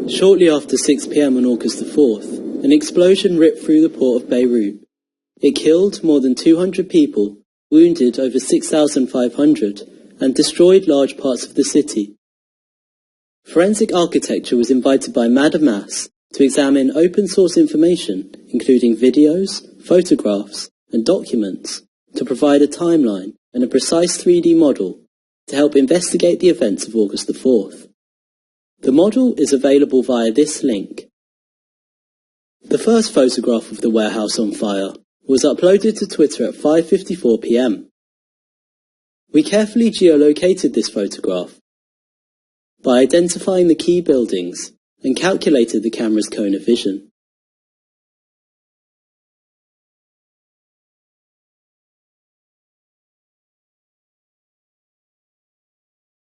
Shortly after 6 p.m. on August the 4th, an explosion ripped through the port of Beirut. It killed more than 200 people, wounded over 6,500, and destroyed large parts of the city. Forensic architecture was invited by Madame Mass to examine open-source information, including videos, photographs, and documents, to provide a timeline and a precise 3D model to help investigate the events of August the 4th. The model is available via this link. The first photograph of the warehouse on fire was uploaded to Twitter at 5:54 p.m. We carefully geolocated this photograph by identifying the key buildings and calculated the camera's cone of vision.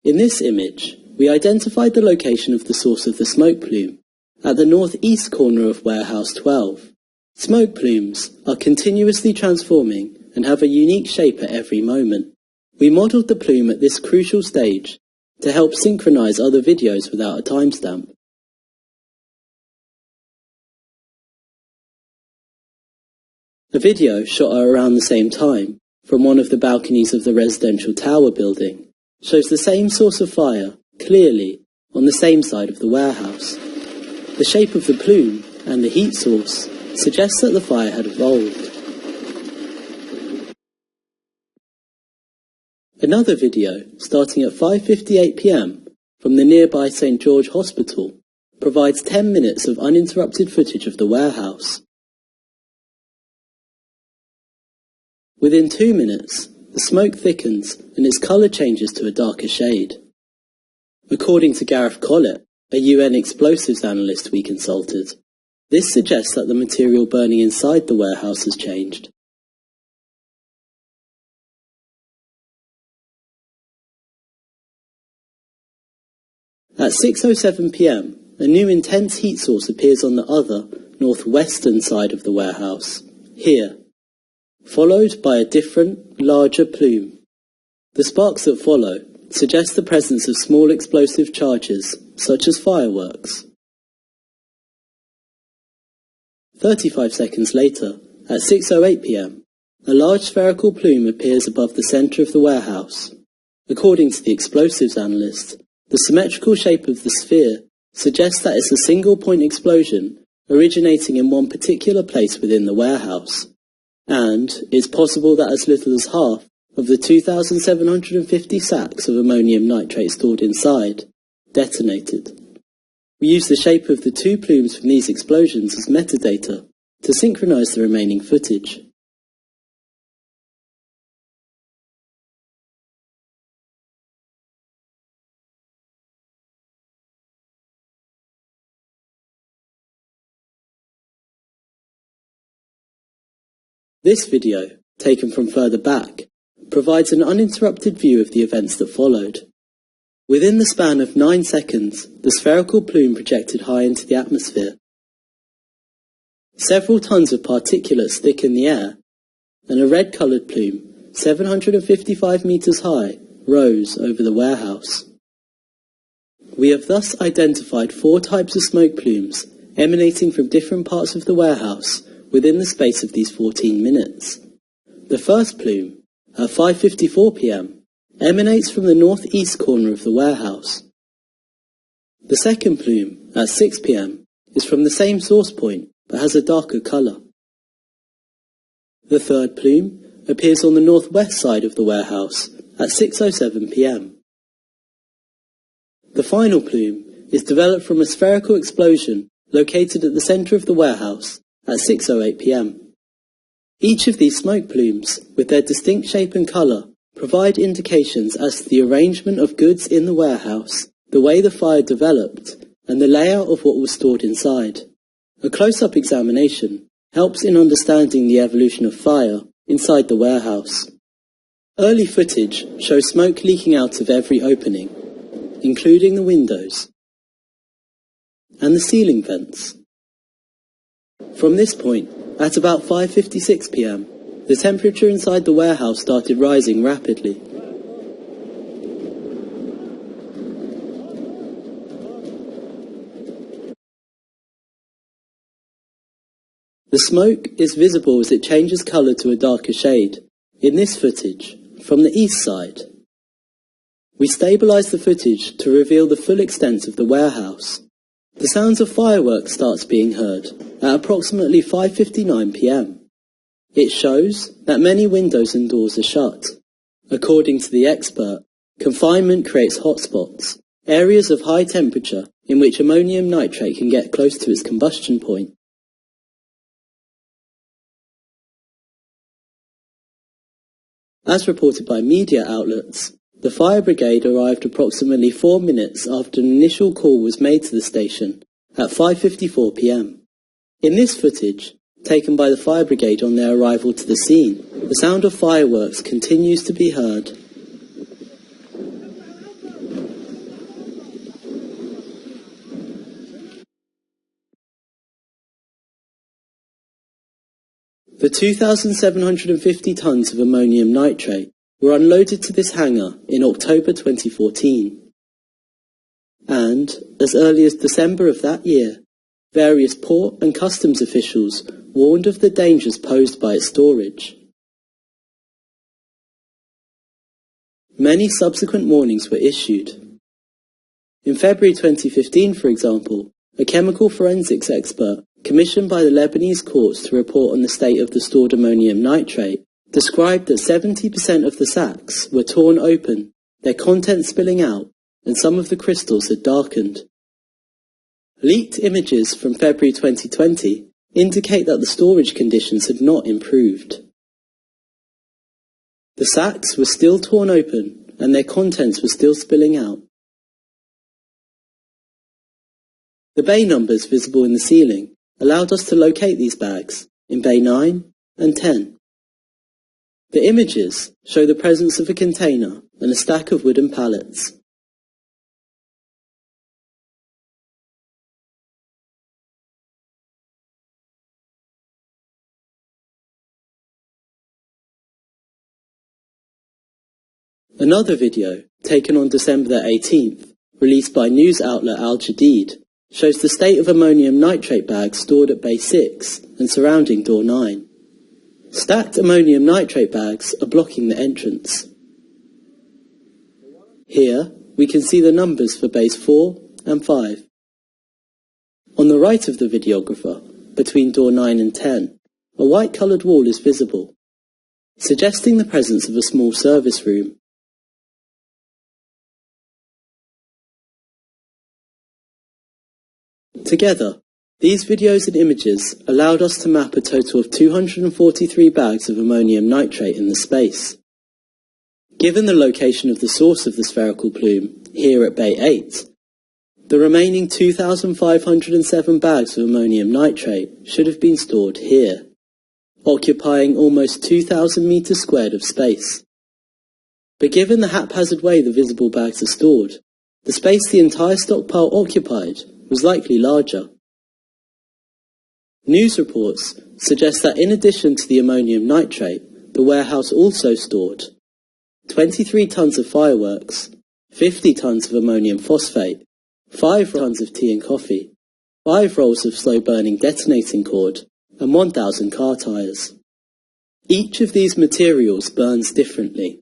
In this image, we identified the location of the source of the smoke plume at the northeast corner of Warehouse 12. Smoke plumes are continuously transforming and have a unique shape at every moment. We modelled the plume at this crucial stage to help synchronize other videos without a timestamp. A video shot at around the same time from one of the balconies of the residential tower building shows the same source of fire clearly on the same side of the warehouse. The shape of the plume and the heat source suggests that the fire had evolved. Another video, starting at 5:58 p.m. from the nearby St. George Hospital, provides 10 minutes of uninterrupted footage of the warehouse. Within 2 minutes, the smoke thickens and its colour changes to a darker shade. According to Gareth Collett, a UN explosives analyst we consulted, this suggests that the material burning inside the warehouse has changed. At 6:07 p.m, a new intense heat source appears on the other, northwestern side of the warehouse, here, followed by a different, larger plume. The sparks that follow suggest the presence of small explosive charges, such as fireworks. 35 seconds later, at 6:08 p.m, a large spherical plume appears above the centre of the warehouse. According to the explosives analyst, the symmetrical shape of the sphere suggests that it's a single-point explosion originating in one particular place within the warehouse, and it's possible that as little as half of the 2,750 sacks of ammonium nitrate stored inside detonated. We use the shape of the two plumes from these explosions as metadata to synchronize the remaining footage. This video, taken from further back, provides an uninterrupted view of the events that followed. Within the span of 9 seconds, the spherical plume projected high into the atmosphere. Several tons of particulates thicken the air, and a red-coloured plume, 755 metres high, rose over the warehouse. We have thus identified 4 types of smoke plumes emanating from different parts of the warehouse within the space of these 14 minutes. The first plume, at 5:54 p.m, emanates from the northeast corner of the warehouse. The second plume, at 6 p.m, is from the same source point, but has a darker colour. The third plume appears on the northwest side of the warehouse, at 6:07 p.m. The final plume is developed from a spherical explosion located at the centre of the warehouse, at 6:08 p.m. Each of these smoke plumes, with their distinct shape and colour, provide indications as to the arrangement of goods in the warehouse, the way the fire developed, and the layout of what was stored inside. A close-up examination helps in understanding the evolution of fire inside the warehouse. Early footage shows smoke leaking out of every opening, including the windows and the ceiling vents. From this point, at about 5:56 p.m, the temperature inside the warehouse started rising rapidly. The smoke is visible as it changes colour to a darker shade, in this footage, from the east side. We stabilise the footage to reveal the full extent of the warehouse. The sounds of fireworks starts being heard at approximately 5:59 p.m. It shows that many windows and doors are shut. According to the expert, confinement creates hotspots, areas of high temperature in which ammonium nitrate can get close to its combustion point. As reported by media outlets, the fire brigade arrived approximately 4 minutes after an initial call was made to the station at 5:54 p.m. In this footage, taken by the fire brigade on their arrival to the scene, the sound of fireworks continues to be heard. The 2,750 tons of ammonium nitrate were unloaded to this hangar in October 2014. And, as early as December of that year, various port and customs officials warned of the dangers posed by its storage. Many subsequent warnings were issued. In February 2015, for example, a chemical forensics expert commissioned by the Lebanese courts to report on the state of the stored ammonium nitrate described that 70% of the sacks were torn open, their contents spilling out, and some of the crystals had darkened. Leaked images from February 2020 indicate that the storage conditions had not improved. The sacks were still torn open and their contents were still spilling out. The bay numbers visible in the ceiling allowed us to locate these bags in bay 9 and 10. The images show the presence of a container and a stack of wooden pallets. Another video, taken on December the 18th, released by news outlet Al Jadid, shows the state of ammonium nitrate bags stored at Bay 6 and surrounding Door 9. Stacked ammonium nitrate bags are blocking the entrance. Here, we can see the numbers for Bays 4 and 5. On the right of the videographer, between Door 9 and 10, a white-coloured wall is visible, suggesting the presence of a small service room. Together, these videos and images allowed us to map a total of 243 bags of ammonium nitrate in the space. Given the location of the source of the spherical plume, here at Bay 8, the remaining 2,507 bags of ammonium nitrate should have been stored here, occupying almost 2,000 meters squared of space. But given the haphazard way the visible bags are stored, the space the entire stockpile occupied was likely larger. News reports suggest that in addition to the ammonium nitrate, the warehouse also stored 23 tons of fireworks, 50 tons of ammonium phosphate, 5 tons of tea and coffee, 5 rolls of slow-burning detonating cord, and 1,000 car tyres. Each of these materials burns differently.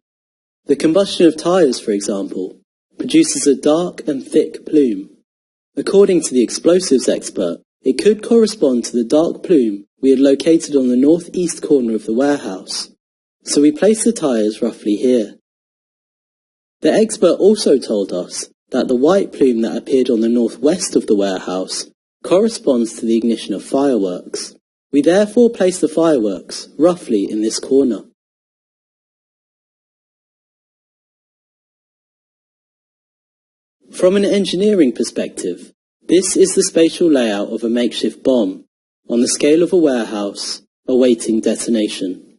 The combustion of tyres, for example, produces a dark and thick plume. According to the explosives expert, it could correspond to the dark plume we had located on the northeast corner of the warehouse, so we placed the tyres roughly here. The expert also told us that the white plume that appeared on the northwest of the warehouse corresponds to the ignition of fireworks. We therefore placed the fireworks roughly in this corner. From an engineering perspective, this is the spatial layout of a makeshift bomb, on the scale of a warehouse, awaiting detonation.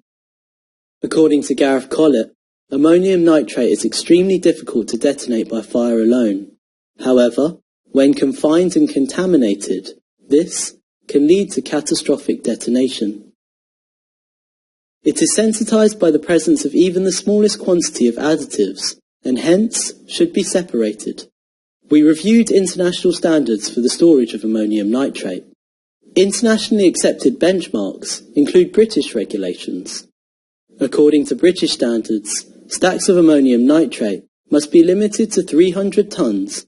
According to Gareth Collett, ammonium nitrate is extremely difficult to detonate by fire alone. However, when confined and contaminated, this can lead to catastrophic detonation. It is sensitized by the presence of even the smallest quantity of additives, and hence should be separated. We reviewed international standards for the storage of ammonium nitrate. Internationally accepted benchmarks include British regulations. According to British standards, stacks of ammonium nitrate must be limited to 300 tons,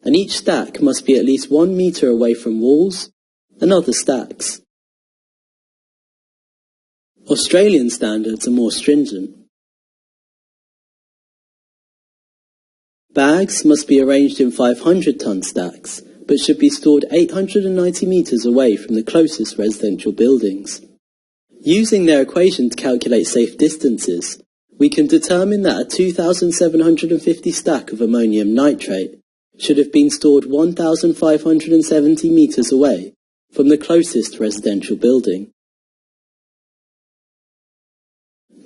and each stack must be at least 1 metre away from walls and other stacks. Australian standards are more stringent. Bags must be arranged in 500-ton stacks, but should be stored 890 metres away from the closest residential buildings. Using their equation to calculate safe distances, we can determine that a 2,750 stack of ammonium nitrate should have been stored 1,570 metres away from the closest residential building.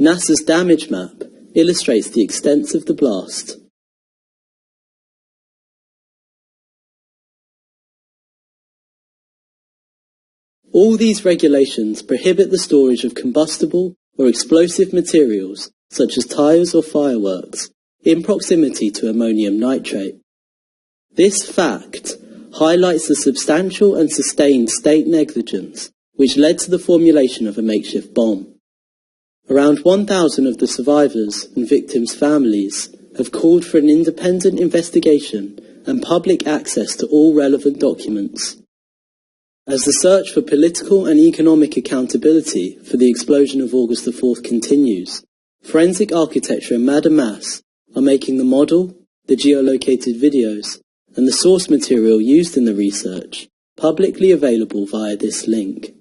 NASA's damage map illustrates the extent of the blast. All these regulations prohibit the storage of combustible or explosive materials, such as tyres or fireworks, in proximity to ammonium nitrate. This fact highlights the substantial and sustained state negligence which led to the formulation of a makeshift bomb. Around 1,000 of the survivors and victims' families have called for an independent investigation and public access to all relevant documents. As the search for political and economic accountability for the explosion of August the 4th continues, forensic architecture and Madame Mass are making the model, the geolocated videos, and the source material used in the research publicly available via this link.